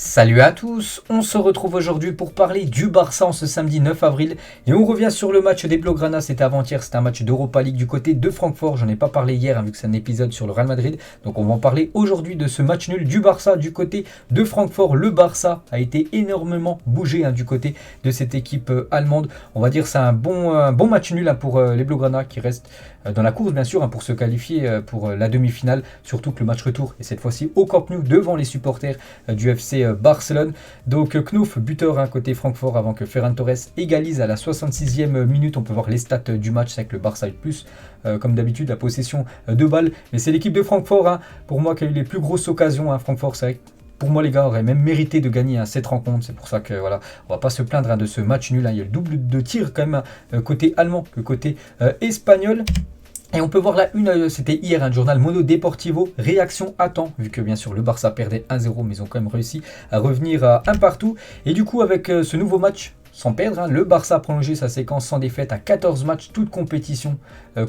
Salut à tous, on se retrouve aujourd'hui pour parler du Barça en ce samedi 9 avril et on revient sur le match des Blaugrana. C'était avant-hier, c'était un match d'Europa League du côté de Francfort. J'en ai pas parlé hier vu que c'est un épisode sur le Real Madrid, donc on va en parler aujourd'hui de ce match nul du Barça du côté de Francfort. Le Barça a été énormément bougé du côté de cette équipe allemande. On va dire c'est un bon match nul pour les Blaugrana qui restent dans la course bien sûr pour se qualifier pour la demi-finale, surtout que le match retour est cette fois-ci au Camp Nou devant les supporters du FC Barcelone. Donc Knouf buteur côté Francfort avant que Ferran Torres égalise à la 66e minute. On peut voir les stats du match, c'est que le Barça a eu plus comme d'habitude la possession de balles, mais c'est l'équipe de Francfort pour moi qui a eu les plus grosses occasions. Francfort, c'est vrai que pour moi les gars auraient même mérité de gagner cette rencontre. C'est pour ça que voilà, on va pas se plaindre de ce match nul. Il y a le double de tirs quand même côté allemand que côté espagnol. Et on peut voir la une, c'était hier, un journal Mono Deportivo, réaction à temps, vu que bien sûr le Barça perdait 1-0, mais ils ont quand même réussi à revenir à un partout. Et du coup, avec ce nouveau match, sans perdre, le Barça a prolongé sa séquence sans défaite à 14 matchs, toutes compétitions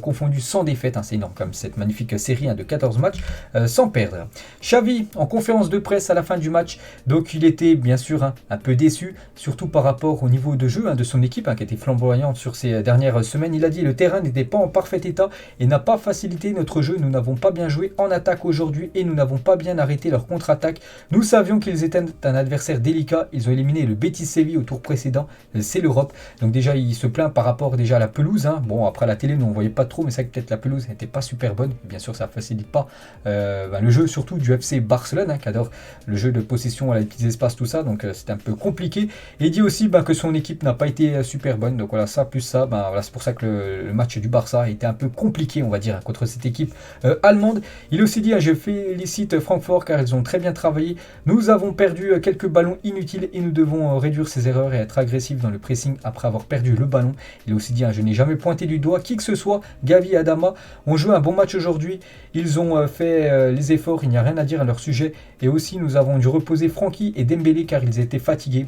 confondues sans défaite. C'est énorme comme cette magnifique série de 14 matchs sans perdre. Xavi en conférence de presse à la fin du match, donc il était bien sûr un peu déçu, surtout par rapport au niveau de jeu de son équipe qui était flamboyante sur ces dernières semaines. Il a dit le terrain n'était pas en parfait état et n'a pas facilité notre jeu. Nous n'avons pas bien joué en attaque aujourd'hui et nous n'avons pas bien arrêté leur contre-attaque. Nous savions qu'ils étaient un adversaire délicat. Ils ont éliminé le Betis Séville au tour précédent. C'est l'Europe. Donc déjà, il se plaint par rapport déjà à la pelouse. Bon, après à la télé, nous on voyait pas trop, mais c'est vrai que peut-être la pelouse n'était pas super bonne. Et bien sûr, ça facilite pas le jeu, surtout du FC Barcelone, qui adore le jeu de possession à les petits espaces, tout ça. Donc c'était un peu compliqué. Et il dit aussi que son équipe n'a pas été super bonne. Donc voilà, ça plus ça, voilà, c'est pour ça que le match du Barça a été un peu compliqué, on va dire, contre cette équipe allemande. Il a aussi dit, je félicite Francfort car ils ont très bien travaillé. Nous avons perdu quelques ballons inutiles et nous devons réduire ces erreurs et être agressifs dans le pressing après avoir perdu le ballon. Il a aussi dit, je n'ai jamais pointé du doigt qui que ce soit. Gavi et Adama ont joué un bon match aujourd'hui. Ils ont fait les efforts, il n'y a rien à dire à leur sujet. Et aussi, nous avons dû reposer Frenkie et Dembélé car ils étaient fatigués.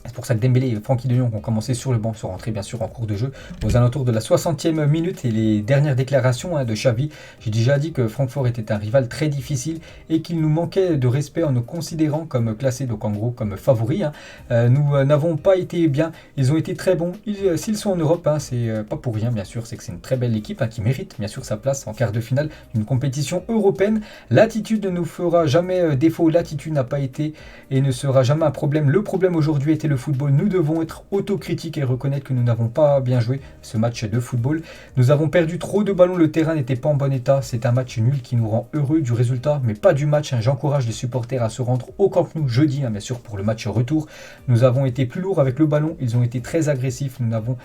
C'est pour ça que Dembélé et Frenkie de Jong ont commencé sur le banc, sont rentrés bien sûr en cours de jeu aux alentours de la 60e minute. Et les dernières déclarations de Xavi, j'ai déjà dit que Francfort était un rival très difficile et qu'il nous manquait de respect en nous considérant comme classés, donc en gros comme favoris. Nous n'avons pas été bien, ils ont été très bons. S'ils sont en Europe, c'est pas pour rien bien sûr, c'est que c'est une très belle équipe qui mérite bien sûr sa place en quart de finale d'une compétition européenne. L'attitude ne nous fera jamais défaut, l'attitude n'a pas été et ne sera jamais un problème. Le problème aujourd'hui était le football. Nous devons être autocritiques et reconnaître que nous n'avons pas bien joué ce match de football. Nous avons perdu trop de ballons, le terrain n'était pas en bon état. C'est un match nul qui nous rend heureux du résultat, mais pas du match. J'encourage les supporters à se rendre au Camp Nou jeudi, bien sûr, pour le match retour. Nous avons été plus lourds avec le ballon, ils ont été très agressifs. Nous n'avons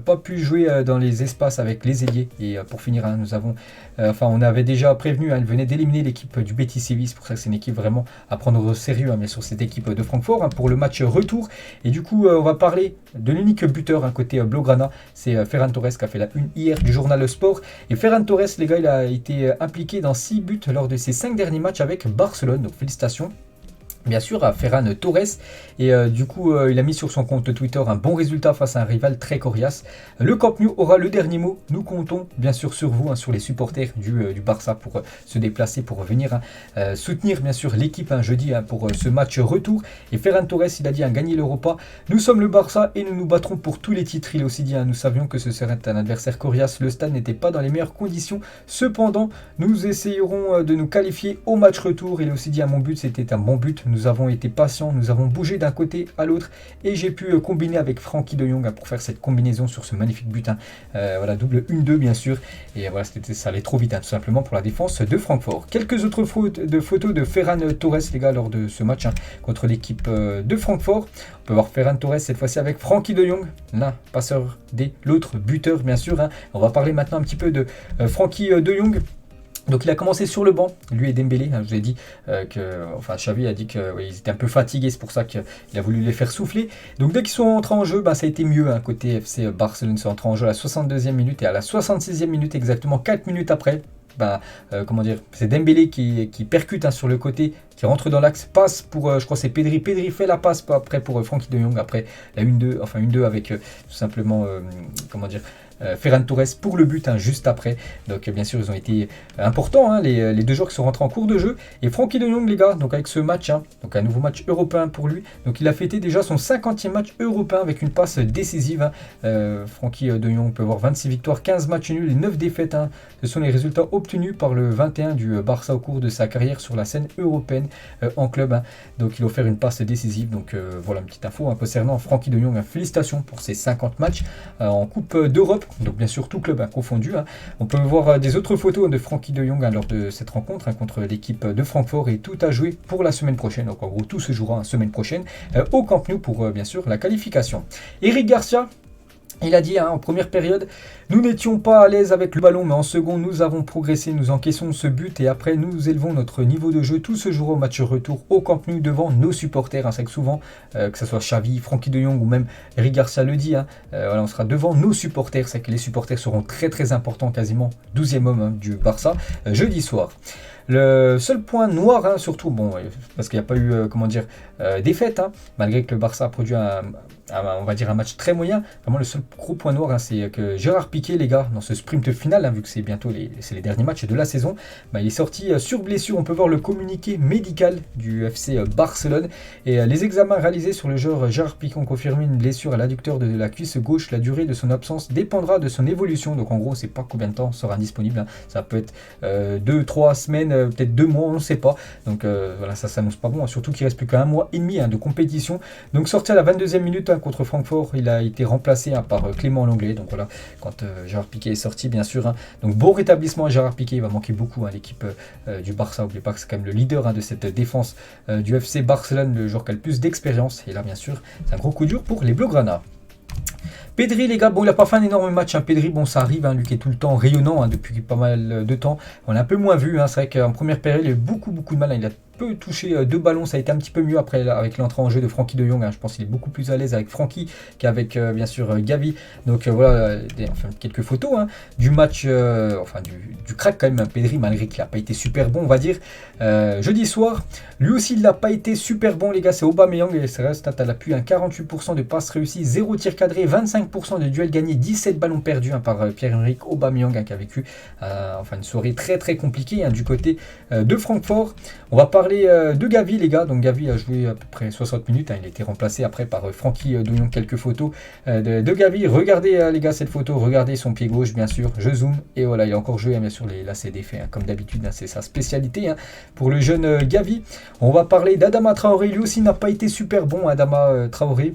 pas pu jouer dans les espaces avec les ailiers. Et pour finir, on avait déjà prévenu, ils venaient d'éliminer l'équipe du Betis Séville. C'est pour ça que c'est une équipe vraiment à prendre au sérieux, bien sûr, cette équipe de Francfort pour le match retour. Et du coup, on va parler de l'unique buteur côté Blaugrana, c'est Ferran Torres qui a fait la une hier du journal Sport. Et Ferran Torres, les gars, il a été impliqué dans 6 buts lors de ses 5 derniers matchs avec Barcelone, donc félicitations. Bien sûr à Ferran Torres et du coup il a mis sur son compte Twitter un bon résultat face à un rival très coriace. Le Camp Nou aura le dernier mot, nous comptons bien sûr sur vous, sur les supporters du Barça pour se déplacer, pour venir soutenir bien sûr l'équipe jeudi pour ce match retour. Et Ferran Torres il a dit gagner l'Europa, nous sommes le Barça et nous nous battrons pour tous les titres. Il a aussi dit nous savions que ce serait un adversaire coriace, le stade n'était pas dans les meilleures conditions, cependant nous essayerons de nous qualifier au match retour. Il a aussi dit mon but c'était un bon but. Nous avons été patients, nous avons bougé d'un côté à l'autre et j'ai pu combiner avec Frenkie de Jong pour faire cette combinaison sur ce magnifique but. Voilà, double 1-2 bien sûr. Et voilà, ça allait trop vite tout simplement pour la défense de Francfort. Quelques autres photos de Ferran Torres les gars lors de ce match contre l'équipe de Francfort. On peut voir Ferran Torres cette fois-ci avec Frenkie de Jong, l'un passeur des l'autre buteur bien sûr. On va parler maintenant un petit peu de Frenkie de Jong. Donc il a commencé sur le banc, lui et Dembélé. Je vous ai dit Xavi a dit qu'ils étaient un peu fatigués, c'est pour ça qu'il a voulu les faire souffler. Donc dès qu'ils sont entrés en jeu, ça a été mieux côté FC Barcelone. Ils sont entrés en jeu à la 62e minute et à la 66e minute exactement 4 minutes après. C'est Dembélé qui percute sur le côté, qui rentre dans l'axe, passe pour, je crois c'est Pedri fait la passe après pour Frenkie de Jong, après la 1-2, avec tout simplement, Ferran Torres pour le but juste après. Donc bien sûr ils ont été importants les deux joueurs qui sont rentrés en cours de jeu. Et Frenkie de Jong les gars, donc avec ce match, donc un nouveau match européen pour lui. Donc il a fêté déjà son 50e match européen avec une passe décisive. Frenkie de Jong peut avoir 26 victoires, 15 matchs nuls et 9 défaites. Ce sont les résultats obtenus par le 21 du Barça au cours de sa carrière sur la scène européenne en club. Donc il a offert une passe décisive. Donc voilà une petite info concernant Frenkie de Jong. Félicitations pour ses 50 matchs en Coupe d'Europe. Donc bien sûr tout club confondu. On peut voir des autres photos de Frenkie de Jong lors de cette rencontre contre l'équipe de Francfort, et tout a joué pour la semaine prochaine. Donc en gros tout se jouera la semaine prochaine au Camp Nou pour bien sûr la qualification. Eric Garcia, il a dit en première période, nous n'étions pas à l'aise avec le ballon, mais en seconde, nous avons progressé, nous encaissons ce but et après, nous élevons notre niveau de jeu. Tout se jouera au match retour au Camp Nou devant nos supporters. C'est que souvent, que ce soit Xavi, Frenkie de Jong ou même Eric Garcia le dit, voilà, on sera devant nos supporters. C'est que les supporters seront très très importants, quasiment 12e homme du Barça, jeudi soir. Le seul point noir, surtout, bon, parce qu'il n'y a pas eu, défaite, malgré que le Barça a produit on va dire un match très moyen. Vraiment, le seul gros point noir, c'est que Gérard Piqué, les gars, dans ce sprint final, vu que c'est bientôt les derniers matchs de la saison, il est sorti sur blessure. On peut voir le communiqué médical du FC Barcelone. Et les examens réalisés sur le joueur Gérard Piqué ont confirmé une blessure à l'adducteur de la cuisse gauche. La durée de son absence dépendra de son évolution. Donc en gros, c'est pas combien de temps sera disponible. Ça peut être 2-3 semaines, peut-être 2 mois, on ne sait pas. Donc voilà, ça s'annonce pas bon. Surtout qu'il reste plus qu'un mois et demi de compétition. Donc sorti à la 22e minute contre Francfort, il a été remplacé par Clément Lenglet. Donc voilà, quand Gérard Piqué est sorti, bien sûr. Donc bon rétablissement à Gérard Piqué. Il va manquer beaucoup à l'équipe du Barça. N'oubliez pas que c'est quand même le leader de cette défense du FC Barcelone, le joueur qui a le plus d'expérience. Et là, bien sûr, c'est un gros coup dur pour les Blaugrana. Pedri, les gars, bon, il n'a pas fait un énorme match. Pedri, bon, ça arrive, lui qui est tout le temps rayonnant depuis pas mal de temps. On l'a un peu moins vu. C'est vrai qu'en première période, il a eu beaucoup de mal. Il a peu touché 2 ballons, ça a été un petit peu mieux après avec l'entrée en jeu de Frenkie de Jong. Je pense qu'il est beaucoup plus à l'aise avec Frenkie qu'avec bien sûr Gavi. Donc voilà, quelques photos du match, du crack quand même, Pedri, malgré qu'il n'a pas été super bon, on va dire. Jeudi soir, lui aussi il n'a pas été super bon, les gars. C'est Aubameyang et c'est reste à l'appui, 48% de passes réussies, 0 tir cadré, 25% de duels gagnés, 17 ballons perdus par Pierre-Emerick Aubameyang qui a vécu une soirée très très compliquée du côté de Francfort. On va parler de Gavi, les gars. Donc Gavi a joué à peu près 60 minutes. Il a été remplacé après par Frenkie de Jong. Quelques photos de Gavi. Regardez les gars cette photo. Regardez son pied gauche, bien sûr. Je zoome. Et voilà, il a encore joué bien sûr les lacets d'effet. Comme d'habitude, c'est sa spécialité pour le jeune Gavi. On va parler d'Adama Traoré. Lui aussi n'a pas été super bon, Adama Traoré.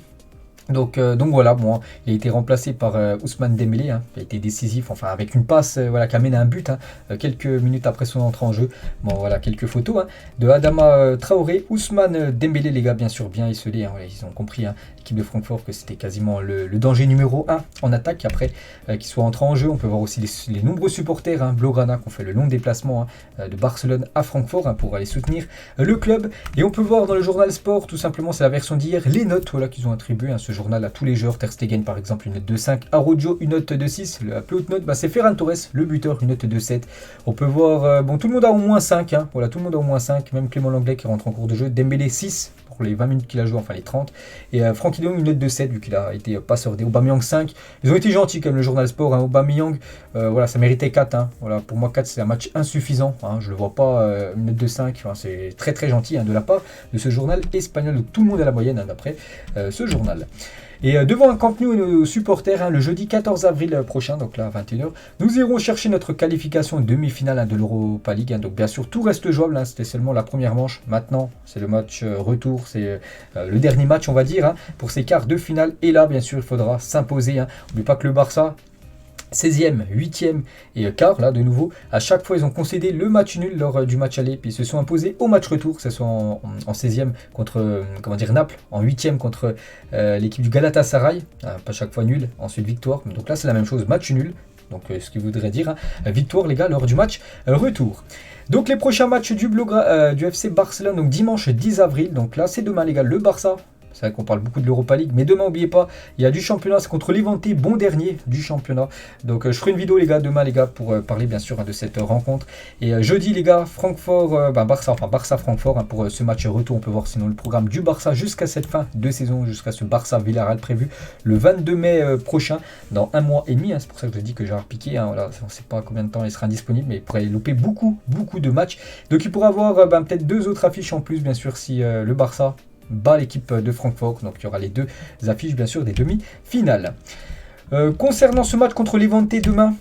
Donc voilà, bon, il a été remplacé par Ousmane Dembélé, qui a été décisif, avec une passe qui amène à un but, quelques minutes après son entrée en jeu. Bon voilà, quelques photos de Adama Traoré, Ousmane Dembélé, les gars, bien sûr, bien esselés, ils ont compris, l'équipe de Francfort, que c'était quasiment le danger numéro 1 en attaque. Après qu'il soit entré en jeu, on peut voir aussi les nombreux supporters Blaugrana qui ont fait le long déplacement de Barcelone à Francfort pour aller soutenir le club. Et on peut voir dans le journal Sport, tout simplement, c'est la version d'hier, les notes qu'ils ont attribuées ce journal à tous les joueurs. Ter Stegen par exemple une note de 5, Araujo une note de 6, la plus haute note c'est Ferran Torres, le buteur, une note de 7. On peut voir, tout le monde a au moins 5, voilà, tout le monde a au moins 5, même Clément Lenglet qui rentre en cours de jeu, Dembélé 6 pour les 20 minutes qu'il a joué, les 30, et Frenkie de Jong une note de 7 vu qu'il a été passeur des. Aubameyang 5, ils ont été gentils comme le journal Sport, Aubameyang, voilà, ça méritait 4, voilà, pour moi 4 c'est un match insuffisant, je le vois pas une note de 5, c'est très très gentil de la part de ce journal espagnol, où tout le monde est à la moyenne d'après ce journal. Et devant un Camp Nou et nos supporters, le jeudi 14 avril prochain, donc là à 21h, nous irons chercher notre qualification demi-finale de l'Europa League. Donc bien sûr, tout reste jouable, c'était seulement la première manche. Maintenant, c'est le match retour, c'est le dernier match, on va dire, pour ces quarts de finale. Et là, bien sûr, il faudra s'imposer. N'oubliez pas que le Barça, 16e, 8e et quart, là de nouveau, à chaque fois ils ont concédé le match nul lors du match aller, puis ils se sont imposés au match retour, que ce soit en 16e contre Naples, en 8e contre l'équipe du Galatasaray, pas chaque fois nul, ensuite victoire, donc là c'est la même chose, match nul, donc ce qui voudrait dire victoire les gars lors du match retour. Donc les prochains matchs du FC Barcelone, donc dimanche 10 avril, donc là c'est demain les gars, le Barça C'est vrai qu'on parle beaucoup de l'Europa League, mais demain, n'oubliez pas, il y a du championnat, c'est contre Levante, bon dernier du championnat. Donc je ferai une vidéo les gars, demain les gars, pour parler bien sûr de cette rencontre. Et jeudi les gars, Francfort, Barça-Francfort, pour ce match retour, on peut voir sinon le programme du Barça jusqu'à cette fin de saison, jusqu'à ce Barça-Villarreal prévu le 22 mai prochain, dans un mois et demi. C'est pour ça que je dis que j'ai repiqué, voilà, on ne sait pas combien de temps il sera disponible, mais il pourrait louper beaucoup de matchs. Donc il pourra avoir peut-être 2 autres affiches en plus, bien sûr, si le Barça bat l'équipe de Francfort. Donc il y aura les 2 affiches, bien sûr, des demi-finales. Concernant ce match contre Levante demain,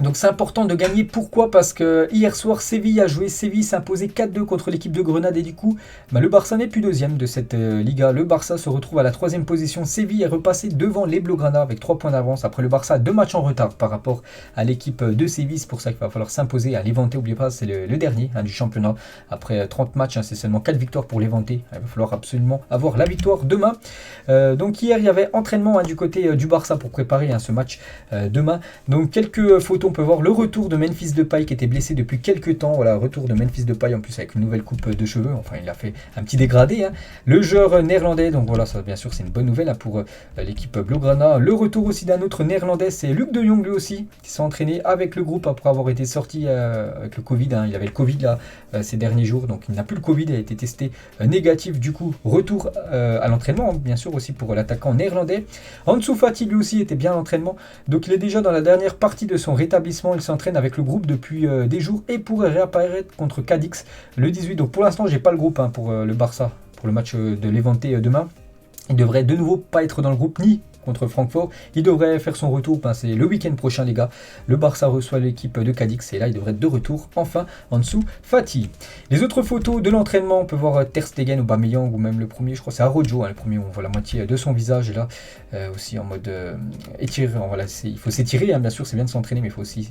donc c'est important de gagner. Pourquoi? Parce que hier soir, Séville a joué. Séville s'est imposé 4-2 contre l'équipe de Grenade. Et du coup, le Barça n'est plus deuxième de cette Liga. Le Barça se retrouve à la 3e position. Séville est repassé devant les Blaugrana avec 3 points d'avance. Après, le Barça a 2 matchs en retard par rapport à l'équipe de Séville. C'est pour ça qu'il va falloir s'imposer à Levante. N'oubliez pas, c'est le dernier du championnat. Après 30 matchs, c'est seulement 4 victoires pour Levante. Il va falloir absolument avoir la victoire demain. Donc hier, il y avait entraînement du côté du Barça pour préparer ce match demain. Donc quelques photos. On peut voir le retour de Memphis Depay qui était blessé depuis quelques temps. Voilà, retour de Memphis Depay en plus avec une nouvelle coupe de cheveux. Enfin, il a fait un petit dégradé. Le joueur néerlandais, donc voilà, ça bien sûr c'est une bonne nouvelle pour l'équipe Blaugrana. Le retour aussi d'un autre néerlandais, c'est Luc de Jong lui aussi, qui s'est entraîné avec le groupe après avoir été sorti avec le Covid. Il avait le Covid là ces derniers jours, donc il n'a plus le Covid, il a été testé négatif. Du coup, retour à l'entraînement, bien sûr aussi pour l'attaquant néerlandais. Ansu Fati lui aussi était bien à l'entraînement, donc il est déjà dans la dernière partie de son rétablissement. Il s'entraîne avec le groupe depuis des jours et pourrait réapparaître contre Cadix le 18. Donc pour l'instant, j'ai pas le groupe pour le Barça, pour le match de Levante demain. Il devrait de nouveau pas être dans le groupe ni contre Francfort. Il devrait faire son retour, c'est le week-end prochain les gars. Le Barça reçoit l'équipe de Cadix et là il devrait être de retour enfin Ansu Fati. Les autres photos de l'entraînement, on peut voir Ter Stegen, Aubameyang ou même le premier, je crois c'est Araujo, le premier, on voit la moitié de son visage et là aussi en mode étiré. Voilà, il faut s'étirer, bien sûr c'est bien de s'entraîner, mais il faut aussi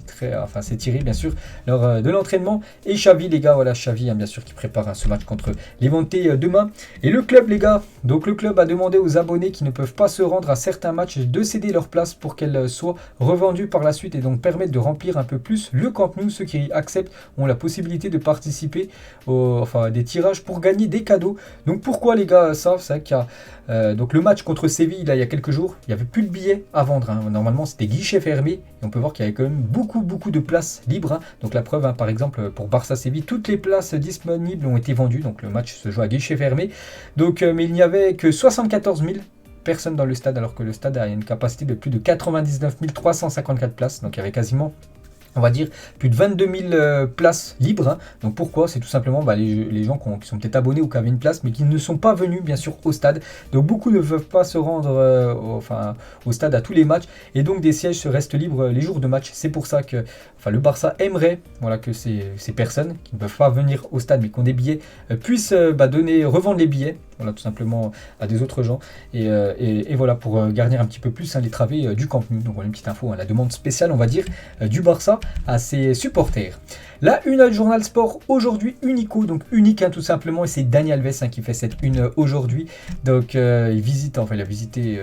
s'étirer bien sûr lors de l'entraînement. Et Xavi les gars, voilà Xavi bien sûr qui prépare ce match contre Levante demain. Et le club les gars, donc le club a demandé aux abonnés qui ne peuvent pas se rendre à certains matchs de céder leur place pour qu'elle soit revendue par la suite et donc permettre de remplir un peu plus le Camp Nou. Ceux qui acceptent ont la possibilité de participer à des tirages pour gagner des cadeaux. Donc pourquoi les gars ça? C'est vrai qu'il y a donc le match contre Séville là, il y a quelques jours, il n'y avait plus de billets à vendre. Normalement c'était guichet fermé et on peut voir qu'il y avait quand même beaucoup de places libres. Donc la preuve par exemple pour Barça Séville, toutes les places disponibles ont été vendues. Donc le match se joue à guichet fermé. Donc mais il n'y avait que 74 000 personnes dans le stade, alors que le stade a une capacité de plus de 99 354 places. Donc il y avait quasiment, on va dire, plus de 22 000 places libres. Donc pourquoi? C'est tout simplement les gens qui sont peut-être abonnés ou qui avaient une place, mais qui ne sont pas venus bien sûr au stade. Donc beaucoup ne peuvent pas se rendre au stade à tous les matchs. Et donc des sièges se restent libres les jours de match. C'est pour ça que le Barça aimerait que ces personnes qui ne peuvent pas venir au stade, mais qui ont des billets, puissent revendre les billets. Voilà, tout simplement à des autres gens. Et voilà, pour garnir un petit peu plus les travées du Camp Nou. Donc voilà une petite info, la demande spéciale, on va dire, du Barça à ses supporters. La une du journal sport aujourd'hui, unico, donc unique tout simplement, et c'est Dani Alves qui fait cette une aujourd'hui. Donc il a visité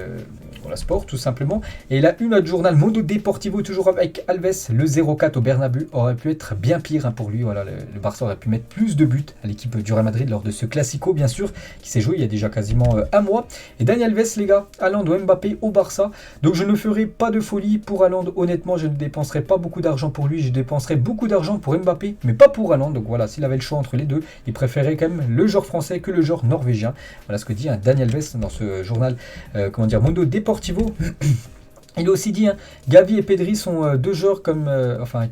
la sport tout simplement. Et la une du journal Mundo Deportivo, toujours avec Alves, le 0-4 au Bernabeu aurait pu être bien pire pour lui. Voilà, le Barça aurait pu mettre plus de buts à l'équipe du Real Madrid lors de ce Classico, bien sûr, qui s'est joué il y a déjà quasiment un mois. Et Dani Alves, les gars, Haaland ou Mbappé au Barça. Donc je ne ferai pas de folie pour Haaland. Honnêtement, je ne dépenserai pas beaucoup d'argent pour lui. Je dépenserai beaucoup d'argent pour Mbappé, mais pas pour Haaland. Donc voilà, s'il avait le choix entre les deux, il préférait quand même le joueur français que le joueur norvégien. Voilà ce que dit Dani Alves dans ce journal, Mundo Deportivo. Il a aussi dit, Gavi et Pedri sont deux joueurs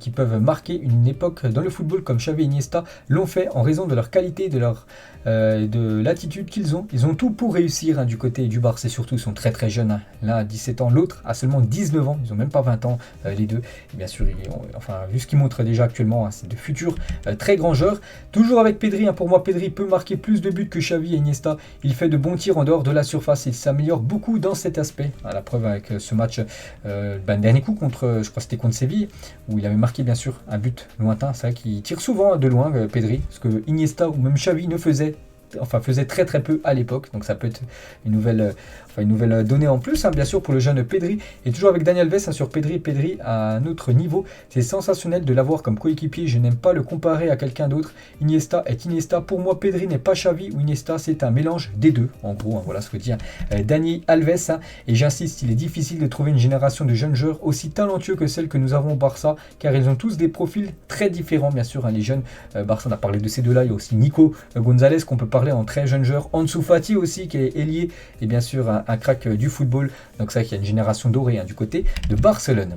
qui peuvent marquer une époque dans le football comme Xavi et Iniesta l'ont fait en raison de leur qualité, de l'attitude qu'ils ont. Ils ont tout pour réussir du côté du Barça, et surtout ils sont très très jeunes. L'un a 17 ans, l'autre a seulement 19 ans. Ils n'ont même pas 20 ans les deux. Et bien sûr, vu ce qu'ils montrent déjà actuellement, c'est de futurs très grands joueurs. Toujours avec Pedri, pour moi Pedri peut marquer plus de buts que Xavi et Iniesta. Il fait de bons tirs en dehors de la surface. Il s'améliore beaucoup dans cet aspect. La preuve avec ce match. Dernier coup je crois que c'était contre Séville, où il avait marqué bien sûr un but lointain. C'est vrai qu'il tire souvent de loin Pedri, ce que Iniesta ou même Xavi ne faisait faisait très très peu à l'époque. Donc ça peut être une nouvelle donnée en plus, bien sûr, pour le jeune Pedri. Et toujours avec Dani Alves sur Pedri à un autre niveau. C'est sensationnel de l'avoir comme coéquipier. Je n'aime pas le comparer à quelqu'un d'autre. Iniesta est Iniesta. Pour moi, Pedri n'est pas Xavi ou Iniesta, c'est un mélange des deux. En gros, voilà ce que dit Dani Alves. Et j'insiste, il est difficile de trouver une génération de jeunes joueurs aussi talentueux que celle que nous avons au Barça, car ils ont tous des profils très différents, bien sûr. Les jeunes, Barça, on a parlé de ces deux-là. Il y a aussi Nico Gonzalez qu'on peut parler en très jeune joueur. Ansu Fati aussi, qui est ailier, et bien sûr un crack du football. Donc ça, qu'il y a une génération dorée du côté de Barcelone.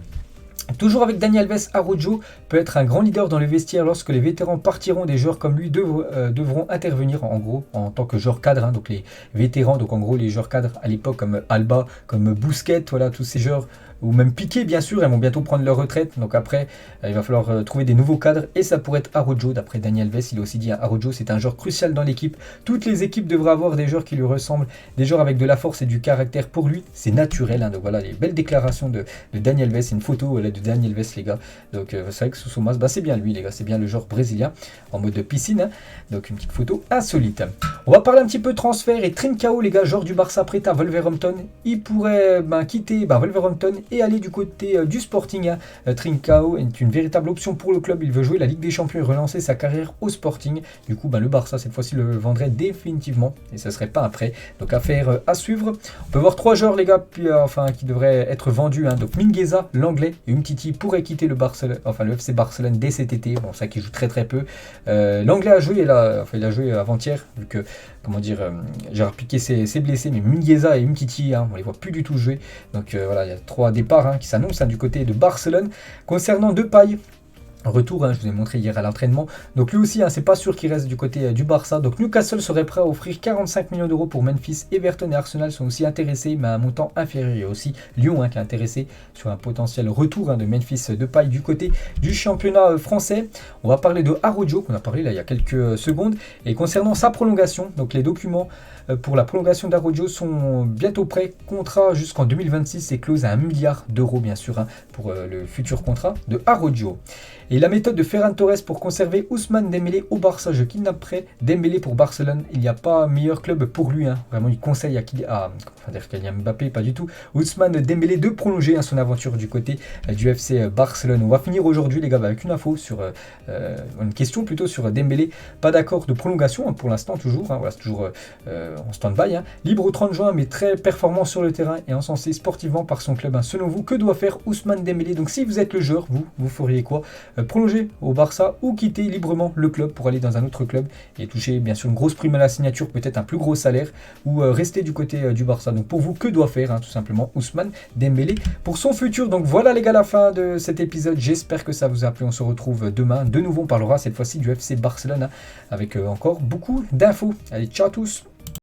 Toujours avec Dani Alves, Araujo peut être un grand leader dans le vestiaire lorsque les vétérans partiront. Des joueurs comme lui devront intervenir en gros en tant que joueur cadre. Donc les vétérans, donc en gros les joueurs cadres à l'époque comme Alba, comme Busquets, voilà tous ces joueurs, ou même Piqué bien sûr, elles vont bientôt prendre leur retraite. Donc après, il va falloir trouver des nouveaux cadres et ça pourrait être Araujo. D'après Dani Alves, il a aussi dit Araujo, c'est un joueur crucial dans l'équipe. Toutes les équipes devraient avoir des joueurs qui lui ressemblent, des joueurs avec de la force et du caractère. Pour lui, c'est naturel. Donc voilà les belles déclarations de Dani Alves. C'est une photo de Dani Alves, les gars. Donc c'est vrai que sous son masque, c'est bien lui, les gars. C'est bien le joueur brésilien en mode de piscine. Donc une petite photo insolite. On va parler un petit peu de transfert et Trincao, les gars, joueur du Barça prêt à Wolverhampton. Il pourrait quitter Wolverhampton et aller du côté du Sporting. Trincao est une véritable option pour le club. Il veut jouer la Ligue des Champions et relancer sa carrière au Sporting. Du coup, le Barça, cette fois-ci, le vendrait définitivement. Et ce serait pas un prêt. Donc, affaire à suivre. On peut voir 3 joueurs, les gars, qui devraient être vendus. Donc, Mingueza, l'anglais, et Umtiti pourrait quitter le FC Barcelone dès cet été. Bon, ça qui joue très très peu. L'anglais a joué, il a joué avant-hier, vu que, Gérard Piqué s'est blessé. Mais Mingueza et Umtiti, on les voit plus du tout jouer. Donc, voilà, il y a 3 départs qui s'annonce du côté de Barcelone. Concernant Depay, retour, je vous ai montré hier à l'entraînement. Donc lui aussi, c'est pas sûr qu'il reste du côté du Barça. Donc Newcastle serait prêt à offrir 45 millions d'euros pour Memphis. Everton et Arsenal sont aussi intéressés, mais à un montant inférieur. Il y a aussi Lyon qui est intéressé sur un potentiel retour de Memphis Depay du côté du championnat français. On va parler de Araujo, qu'on a parlé là il y a quelques secondes. Et concernant sa prolongation, donc les documents pour la prolongation d'Araujo sont bientôt prêts. Contrat jusqu'en 2026 et clause à 1 milliard d'euros, bien sûr, pour le futur contrat de Araujo. Et la méthode de Ferran Torres pour conserver Ousmane Dembélé au Barça. Je kidnapperai Dembélé pour Barcelone. Il n'y a pas meilleur club pour lui. Vraiment, il conseille à Kylian Mbappé, pas du tout. Ousmane Dembélé de prolonger son aventure du côté du FC Barcelone. On va finir aujourd'hui, les gars, avec une info sur une question plutôt sur Dembélé. Pas d'accord de prolongation pour l'instant, toujours. Voilà, c'est toujours en stand-by. Libre au 30 juin, mais très performant sur le terrain et encensé sportivement par son club. Selon vous, que doit faire Ousmane Dembélé? Donc, si vous êtes le joueur, vous feriez quoi? Prolonger au Barça ou quitter librement le club pour aller dans un autre club et toucher bien sûr une grosse prime à la signature, peut-être un plus gros salaire, ou rester du côté du Barça. Donc pour vous, que doit faire tout simplement Ousmane Dembélé pour son futur? Donc voilà les gars, la fin de cet épisode. J'espère que ça vous a plu. On se retrouve demain. De nouveau, on parlera cette fois-ci du FC Barcelone avec encore beaucoup d'infos. Allez, ciao à tous.